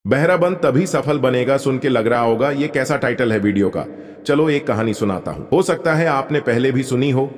बहराबंद तभी सफल बनेगा सुन के लग रहा होगा ये कैसा टाइटल है वीडियो का। चलो एक कहानी सुनाता हूं, हो सकता है आपने पहले भी सुनी हो,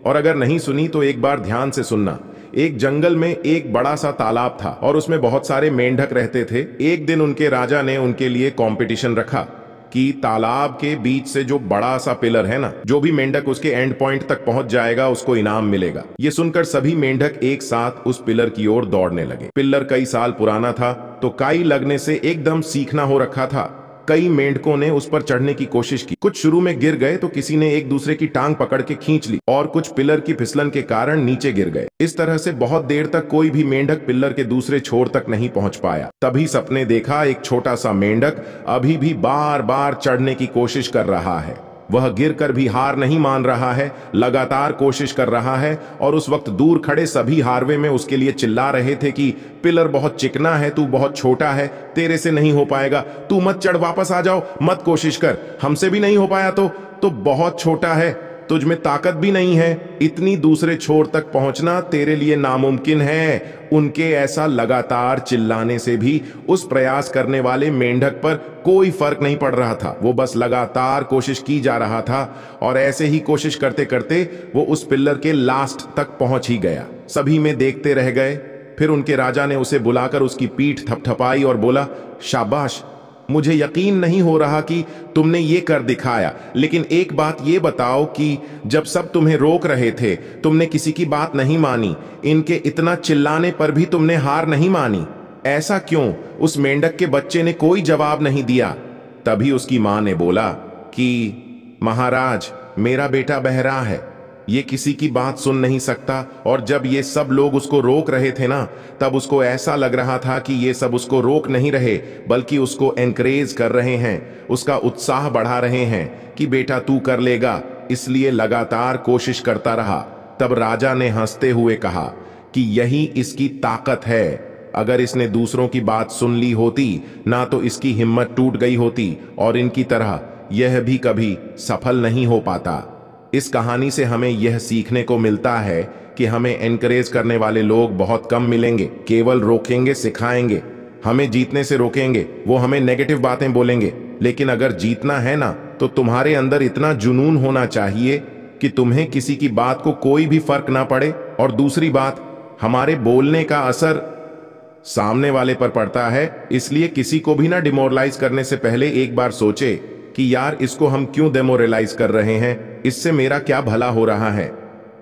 और अगर नहीं सुनी तो एक बार ध्यान से सुनना। एक जंगल में एक बड़ा सा तालाब था और उसमें बहुत सारे मेंढक रहते थे। एक दिन उनके राजा ने उनके लिए कंपटीशन रखा कि तालाब के बीच से जो बड़ा सा पिलर है ना, जो भी मेंढक उसके एंड पॉइंट तक पहुंच जाएगा उसको इनाम मिलेगा। ये सुनकर सभी मेंढक एक साथ उस पिलर की ओर दौड़ने लगे। पिलर कई साल पुराना था तो काई लगने से एकदम सीखना हो रखा था। कई मेंढकों ने उस पर चढ़ने की कोशिश की। कुछ शुरू में गिर गए तो किसी ने एक दूसरे की टांग पकड़ के खींच ली और कुछ पिलर की फिसलन के कारण नीचे गिर गए। इस तरह से बहुत देर तक कोई भी मेंढक पिलर के दूसरे छोर तक नहीं पहुंच पाया। तभी सपने देखा एक छोटा सा मेंढक अभी भी बार बार चढ़ने की कोशिश कर रहा है। वह गिरकर भी हार नहीं मान रहा है, लगातार कोशिश कर रहा है। और उस वक्त दूर खड़े सभी हारवे में उसके लिए चिल्ला रहे थे कि पिलर बहुत चिकना है, तू बहुत छोटा है, तेरे से नहीं हो पाएगा, तू मत चढ़, वापस आ जाओ, मत कोशिश कर, हमसे भी नहीं हो पाया तो बहुत छोटा है, तुझ में ताकत भी नहीं है, इतनी दूसरे छोर तक पहुंचना तेरे लिए नामुमकिन है। उनके ऐसा लगातार चिल्लाने से भी उस प्रयास करने वाले मेंढक पर कोई फर्क नहीं पड़ रहा था। वो बस लगातार कोशिश की जा रहा था और ऐसे ही कोशिश करते करते वो उस पिलर के लास्ट तक पहुंच ही गया। सभी में देखते रह गए। फिर उनके राजा ने उसे बुलाकर उसकी पीठ थपथपाई और बोला, शाबाश, मुझे यकीन नहीं हो रहा कि तुमने ये कर दिखाया, लेकिन एक बात ये बताओ कि जब सब तुम्हें रोक रहे थे तुमने किसी की बात नहीं मानी, इनके इतना चिल्लाने पर भी तुमने हार नहीं मानी, ऐसा क्यों? उस मेंढक के बच्चे ने कोई जवाब नहीं दिया। तभी उसकी मां ने बोला कि महाराज, मेरा बेटा बहरा है, ये किसी की बात सुन नहीं सकता। और जब ये सब लोग उसको रोक रहे थे ना, तब उसको ऐसा लग रहा था कि ये सब उसको रोक नहीं रहे बल्कि उसको एनकरेज कर रहे हैं, उसका उत्साह बढ़ा रहे हैं कि बेटा तू कर लेगा। इसलिए लगातार कोशिश करता रहा। तब राजा ने हंसते हुए कहा कि यही इसकी ताकत है। अगर इसने दूसरों की बात सुन ली होती ना तो इसकी हिम्मत टूट गई होती और इनकी तरह यह भी कभी सफल नहीं हो पाता। इस कहानी से हमें यह सीखने को मिलता है कि हमें एनकरेज करने वाले लोग बहुत कम मिलेंगे। केवल रोकेंगे, सिखाएंगे, हमें जीतने से रोकेंगे, वो हमें नेगेटिव बातें बोलेंगे। लेकिन अगर जीतना है ना तो तुम्हारे अंदर इतना जुनून होना चाहिए कि तुम्हें किसी की बात को कोई भी फर्क ना पड़े। और दूसरी बात, हमारे बोलने का असर सामने वाले पर पड़ता है, इसलिए किसी को भी ना डिमोरलाइज करने से पहले एक बार सोचे कि यार इसको हम क्यों डेमोरलाइज कर रहे हैं, इससे मेरा क्या भला हो रहा है।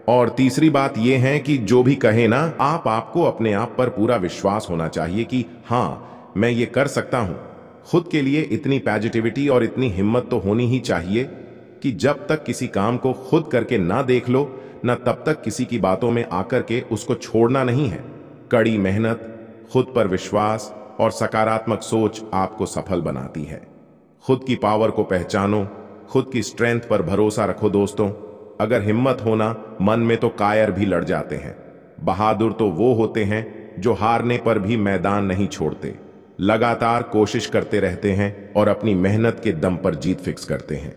और तीसरी बात यह है कि जो भी कहे ना, आपको अपने आप पर पूरा विश्वास होना चाहिए कि हाँ मैं ये कर सकता हूं। खुद के लिए इतनी पॉजिटिविटी और इतनी हिम्मत तो होनी ही चाहिए कि जब तक किसी काम को खुद करके ना देख लो ना, तब तक किसी की बातों में आकर के उसको छोड़ना नहीं है। कड़ी मेहनत, खुद पर विश्वास और सकारात्मक सोच आपको सफल बनाती है। खुद की पावर को पहचानो, खुद की स्ट्रेंथ पर भरोसा रखो दोस्तों। अगर हिम्मत होना मन में तो कायर भी लड़ जाते हैं। बहादुर तो वो होते हैं जो हारने पर भी मैदान नहीं छोड़ते, लगातार कोशिश करते रहते हैं और अपनी मेहनत के दम पर जीत फिक्स करते हैं।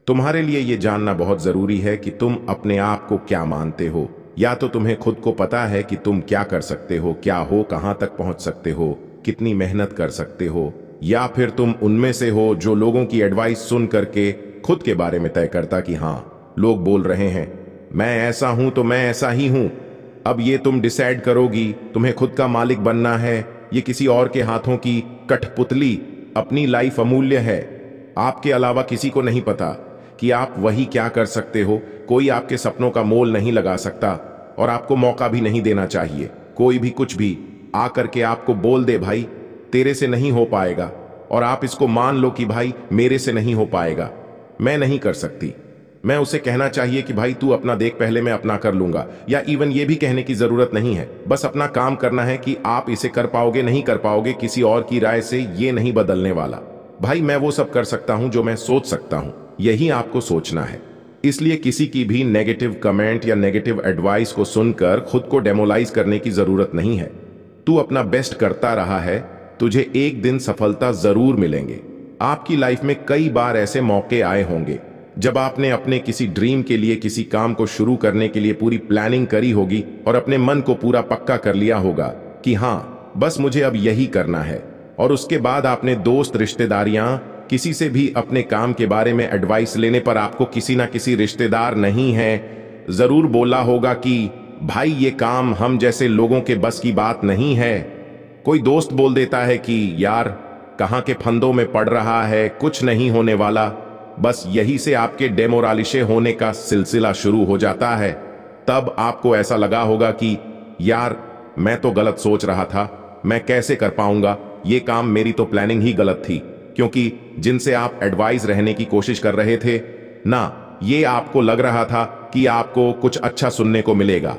तुम्हारे लिए ये जानना बहुत जरूरी है कि तुम अपने आप को क्या मानते हो। या तो तुम्हें खुद को पता है कि तुम क्या कर सकते हो, क्या हो, कहां तक पहुंच सकते हो, कितनी मेहनत कर सकते हो, या फिर तुम उनमें से हो जो लोगों की एडवाइस सुन करके खुद के बारे में तय करता कि हाँ लोग बोल रहे हैं, मैं ऐसा हूं तो मैं ऐसा ही हूं। अब ये तुम डिसाइड करोगी। तुम्हें खुद का मालिक बनना है, ये किसी और के हाथों की कठपुतली। अपनी लाइफ अमूल्य है, आपके अलावा किसी को नहीं पता कि आप वही क्या कर सकते हो। कोई आपके सपनों का मोल नहीं लगा सकता और आपको मौका भी नहीं देना चाहिए। कोई भी कुछ भी आकर के आपको बोल दे भाई तेरे से नहीं हो पाएगा, और आप इसको मान लो कि भाई मेरे से नहीं हो पाएगा, मैं नहीं कर सकती, मैं उसे कहना चाहिए कि भाई तू अपना देख, पहले मैं अपना कर लूंगा। या इवन ये भी कहने की जरूरत नहीं है, बस अपना काम करना है कि आप इसे कर पाओगे नहीं कर पाओगे, किसी और की राय से ये नहीं बदलने वाला। भाई मैं वो सब कर सकता हूं जो मैं सोच सकता हूं, यही आपको सोचना है। इसलिए किसी की भी नेगेटिव कमेंट या नेगेटिव एडवाइस को सुनकर खुद को डेमोलाइज करने की जरूरत नहीं है। तू अपना बेस्ट करता रहा है, तुझे एक दिन सफलता जरूर मिलेंगे। आपकी लाइफ में कई बार ऐसे मौके आए होंगे जब आपने अपने किसी ड्रीम के लिए, किसी काम को शुरू करने के लिए पूरी प्लानिंग करी होगी और अपने मन को पूरा पक्का कर लिया होगा कि हाँ बस मुझे अब यही करना है, और उसके बाद आपने दोस्त, रिश्तेदारियां, किसी से भी अपने काम के बारे में एडवाइस लेने पर आपको किसी ना किसी रिश्तेदार नहीं है जरूर बोला होगा कि भाई ये काम हम जैसे लोगों के बस की बात नहीं है। कोई दोस्त बोल देता है कि यार कहाँ के फंदों में पड़ रहा है, कुछ नहीं होने वाला। बस यही से आपके डेमोरालिशे होने का सिलसिला शुरू हो जाता है। तब आपको ऐसा लगा होगा कि यार मैं तो गलत सोच रहा था, मैं कैसे कर पाऊंगा ये काम, मेरी तो प्लानिंग ही गलत थी। क्योंकि जिनसे आप एडवाइस रहने की कोशिश कर रहे थे ना, ये आपको लग रहा था कि आपको कुछ अच्छा सुनने को मिलेगा।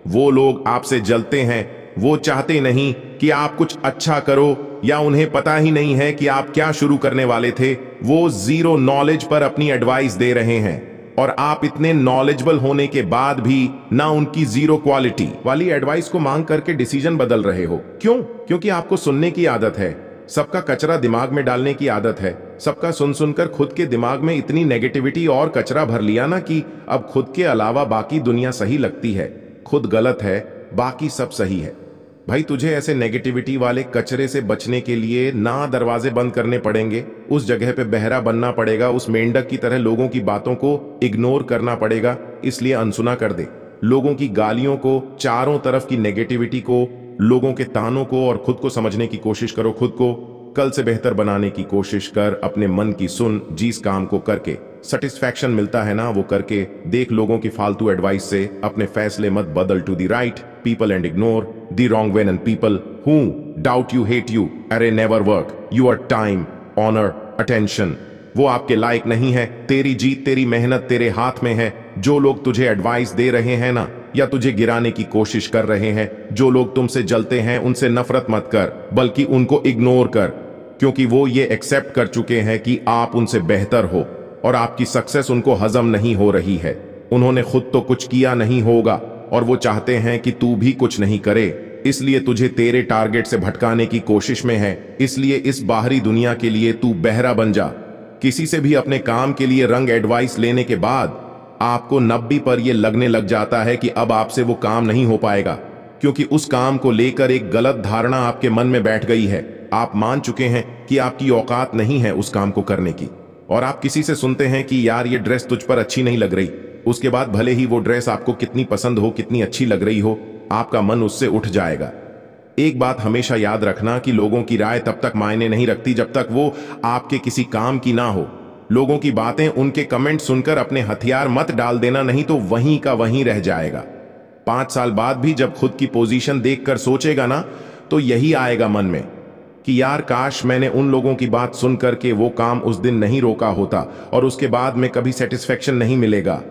वो लोग आपसे जलते हैं, वो चाहते नहीं कि आप कुछ अच्छा करो, या उन्हें पता ही नहीं है कि आप क्या शुरू करने वाले थे। वो जीरो नॉलेज पर अपनी एडवाइस दे रहे हैं और आप इतने नॉलेजेबल होने के बाद भी ना उनकी जीरो क्वालिटी वाली एडवाइस को मांग करके डिसीजन बदल रहे हो। क्यों? क्योंकि आपको सुनने की आदत है, सबका कचरा दिमाग में डालने की आदत है। सबका सुन सुनकर खुद के दिमाग में इतनी नेगेटिविटी और कचरा भर लिया ना कि अब खुद के अलावा बाकी दुनिया सही लगती है। खुद गलत है, बाकी सब सही है। भाई तुझे ऐसे नेगेटिविटी वाले कचरे से बचने के लिए ना दरवाजे बंद करने पड़ेंगे, उस जगह पे बहरा बनना पड़ेगा, उस मेंढक की तरह लोगों की बातों को इग्नोर करना पड़ेगा। इसलिए अनसुना कर दे लोगों की गालियों को, चारों तरफ की नेगेटिविटी को, लोगों के तानों को, और खुद को समझने की कोशिश करो। खुद को कल से बेहतर बनाने की कोशिश कर। अपने मन की सुन, जिस काम को करके सेटिस्फैक्शन मिलता है ना वो करके देख। लोगों की फालतू एडवाइस से अपने फैसले मत बदल। To the right people and ignore the wrong one and people who doubt you, hate you, are never work. Your time, honour, attention वो आपके लायक नहीं है। तेरी जीत, तेरी मेहनत तेरे हाथ में है। जो लोग तुझे एडवाइस दे रहे हैं ना, या तुझे गिराने की कोशिश कर रहे हैं, जो लोग तुमसे जलते हैं, उनसे नफरत मत कर, बल्कि उनको इग्नोर कर। क्योंकि वो ये एक्सेप्ट कर चुके हैं कि आप उनसे बेहतर हो और आपकी सक्सेस उनको हजम नहीं हो रही है। उन्होंने खुद तो कुछ किया नहीं होगा और वो चाहते हैं कि तू भी कुछ नहीं करे, इसलिए तुझे तेरे टारगेट से भटकाने की कोशिश में है। इसलिए इस बाहरी दुनिया के लिए तू बहरा बन जा। किसी से भी अपने काम के लिए रंग एडवाइस लेने के बाद आपको 90 पर यह लगने लग जाता है कि अब आपसे वो काम नहीं हो पाएगा, क्योंकि उस काम को लेकर एक गलत धारणा आपके मन में बैठ गई है। आप मान चुके हैं कि आपकी औकात नहीं है उस काम को करने की। और आप किसी से सुनते हैं कि यार ये ड्रेस तुझ पर अच्छी नहीं लग रही, उसके बाद भले ही वो ड्रेस आपको कितनी पसंद हो, कितनी अच्छी लग रही हो, आपका मन उससे उठ जाएगा। एक बात हमेशा याद रखना कि लोगों की राय तब तक मायने नहीं रखती जब तक वो आपके किसी काम की ना हो। लोगों की बातें, उनके कमेंट सुनकर अपने हथियार मत डाल देना, नहीं तो वहीं का वहीं रह जाएगा। 5 साल बाद भी जब खुद की पोजीशन देखकर सोचेगा ना, तो यही आएगा मन में कि यार काश मैंने उन लोगों की बात सुनकर के वो काम उस दिन नहीं रोका होता, और उसके बाद में कभी सेटिस्फेक्शन नहीं मिलेगा।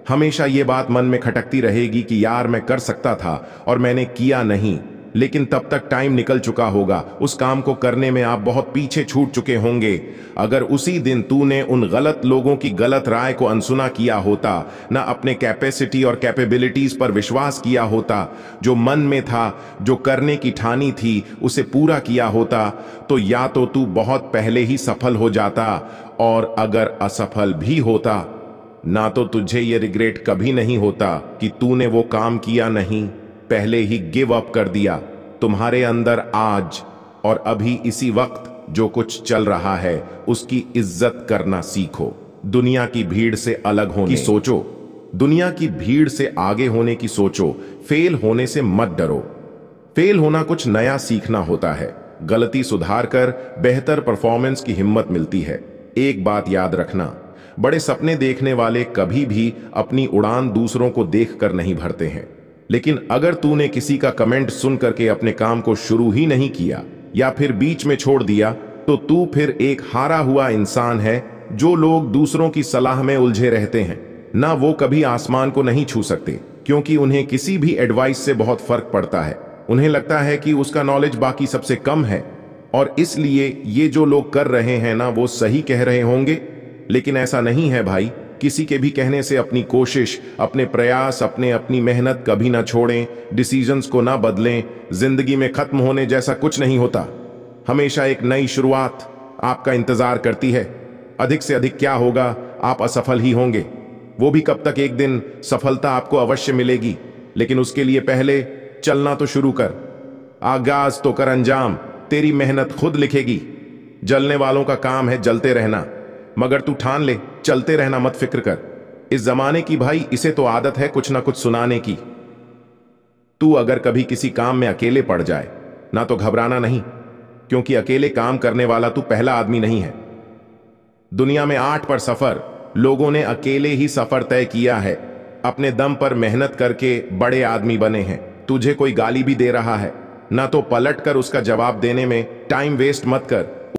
हमेशा ये बात मन में खटकती रहेगी कि यार मैं कर सकता था और मैंने किया नहीं। लेकिन तब तक टाइम निकल चुका होगा, उस काम को करने में आप बहुत पीछे छूट चुके होंगे। अगर उसी दिन तूने उन गलत लोगों की गलत राय को अनसुना किया होता, ना अपने कैपेसिटी और कैपेबिलिटीज पर विश्वास किया होता, जो मन में था, जो करने की ठानी थी, उसे पूरा किया होता, तो या तो तू बहुत पहले ही सफल हो जाता, और अगर असफल भी होता ना तो तुझे ये रिग्रेट कभी नहीं होता कि तूने वो काम किया नहीं, पहले ही गिव अप कर दिया। तुम्हारे अंदर आज और अभी इसी वक्त जो कुछ चल रहा है उसकी इज्जत करना सीखो। दुनिया की भीड़ से अलग होने की सोचो, दुनिया की भीड़ से आगे होने की सोचो। फेल होने से मत डरो। फेल होना कुछ नया सीखना होता है। गलती सुधार कर बेहतर परफॉर्मेंस की हिम्मत मिलती है। एक बात याद रखना, बड़े सपने देखने वाले कभी भी अपनी उड़ान दूसरों को देखकर नहीं भरते हैं। लेकिन अगर तूने किसी का कमेंट सुन करके अपने काम को शुरू ही नहीं किया या फिर बीच में छोड़ दिया, तो तू फिर एक हारा हुआ इंसान है। जो लोग दूसरों की सलाह में उलझे रहते हैं ना, वो कभी आसमान को नहीं छू सकते, क्योंकि उन्हें किसी भी एडवाइस से बहुत फर्क पड़ता है। उन्हें लगता है कि उसका नॉलेज बाकी सबसे कम है, और इसलिए ये जो लोग कर रहे हैं ना, वो सही कह रहे होंगे। लेकिन ऐसा नहीं है भाई। किसी के भी कहने से अपनी कोशिश, अपने प्रयास, अपनी मेहनत कभी ना छोड़ें। डिसीजंस को ना बदलें। जिंदगी में खत्म होने जैसा कुछ नहीं होता। हमेशा एक नई शुरुआत आपका इंतजार करती है। अधिक से अधिक क्या होगा, आप असफल ही होंगे। वो भी कब तक, एक दिन सफलता आपको अवश्य मिलेगी, लेकिन उसके लिए पहले चलना तो शुरू कर। आगाज तो कर अंजाम। तेरी मेहनत खुद लिखेगी। जलने वालों का काम है जलते रहना, मगर तू ठान ले चलते रहना, मत फिक्र कर। इस जमाने की भाई इसे तो आदत है कुछ ना कुछ सुनाने की। तू अगर कभी किसी काम में अकेले पड़ जाए ना तो घबराना नहीं, क्योंकि अकेले काम करने वाला तू पहला आदमी नहीं है। दुनिया में 8 पर सफर लोगों ने अकेले ही सफर तय किया है, अपने दम पर मेहनत करके बड़े आदमी बने हैं। तुझे कोई गाली भी दे रहा है ना तो पलट कर उसका जवाब देने में टाइम वेस्ट मत कर।